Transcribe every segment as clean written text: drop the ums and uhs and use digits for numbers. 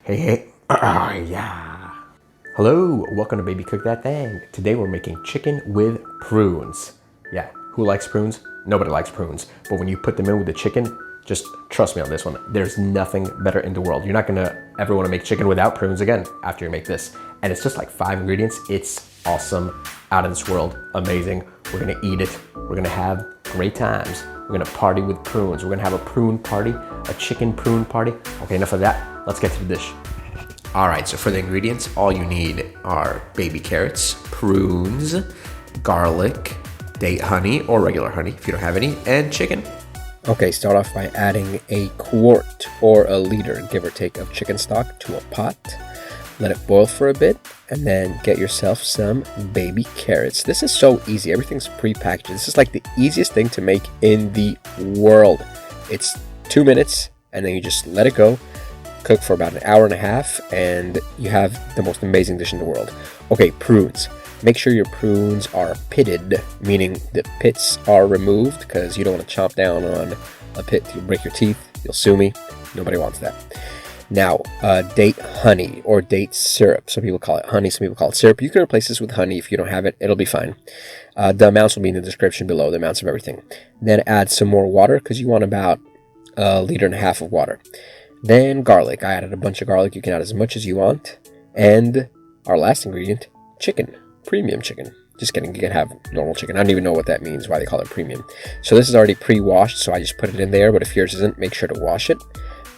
Hey, yeah. Hello, welcome to Baby Cook That Thang. Today we're making chicken with prunes. Yeah, who likes prunes? Nobody likes prunes. But when you put them in with the chicken, just trust me on this one. There's nothing better in the world. You're not gonna ever wanna make chicken without prunes again after you make this. And it's just like 5 ingredients. It's awesome, out of this world, amazing. We're gonna eat it. We're gonna have great times. We're gonna party with prunes. We're gonna have a prune party, a chicken prune party. Okay, enough of that. Let's get to the dish. All right, so for the ingredients, all you need are baby carrots, prunes, garlic, date honey or regular honey if you don't have any, and chicken. Okay, start off by adding a quart or a liter, give or take, of chicken stock to a pot. Let it boil for a bit, and then get yourself some baby carrots. This is so easy. Everything's pre-packaged. This is like the easiest thing to make in the world. It's 2 minutes, and then you just let it go. Cook for about an hour and a half, and you have the most amazing dish in the world. Okay, prunes. Make sure your prunes are pitted, meaning the pits are removed, because you don't want to chomp down on a pit. You'll break your teeth. You'll sue me. Nobody wants that. Now, date honey or date syrup. Some people call it honey, some people call it syrup. You can replace this with honey if you don't have it. It'll be fine. The amounts will be in the description below, the amounts of everything. Then add some more water, because you want about 1.5 liters of water. Then garlic. I added a bunch of garlic. You can add as much as you want. And our last ingredient, chicken. Premium chicken. Just kidding, you can have normal chicken. I don't even know what that means, why they call it premium. So this is already pre-washed, so I just put it in there. But if yours isn't, make sure to wash it.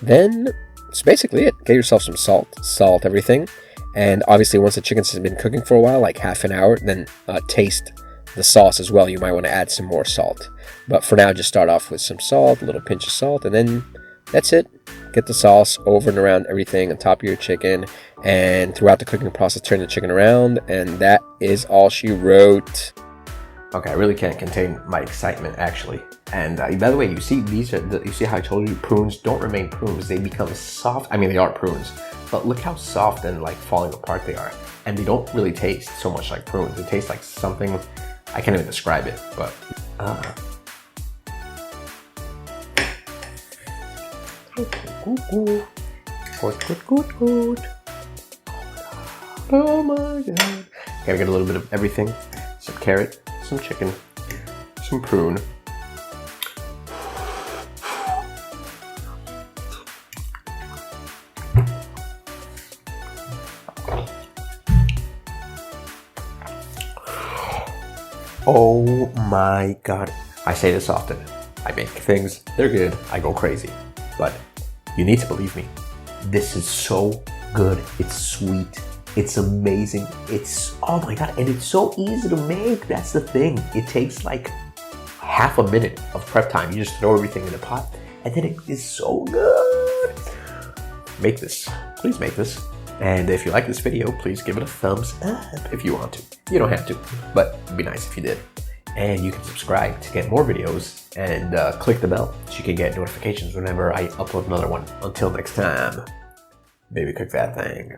Then that's basically it. Get yourself some salt everything. And obviously once the chicken has been cooking for a while, like half an hour, then taste the sauce as well. You might want to add some more salt. But for now, just start off with some salt, a little pinch of salt, and then that's it. Get the sauce over and around everything on top of your chicken, and throughout the cooking process, turn the chicken around, and that is all she wrote. Okay, I really can't contain my excitement, actually. And by the way, you see these are you see how I told you prunes don't remain prunes; they become soft. I mean, they are prunes, but look how soft and like falling apart they are, and they don't really taste so much like prunes. They taste like something I can't even describe it, but. Good. Oh my god. Okay, we got a little bit of everything. Some carrot, some chicken, some prune. Oh my god. I say this often. I make things, they're good, I go crazy. But you need to believe me. This is so good. It's sweet. It's amazing. It's, oh my god, and it's so easy to make. That's the thing. It takes like half a minute of prep time. You just throw everything in a pot, and then it is so good. Make this. Please make this. And if you like this video, please give it a thumbs up if you want to. You don't have to, but it'd be nice if you did. And you can subscribe to get more videos, and click the bell so you can get notifications whenever I upload another one. Until next time, baby cook that thing.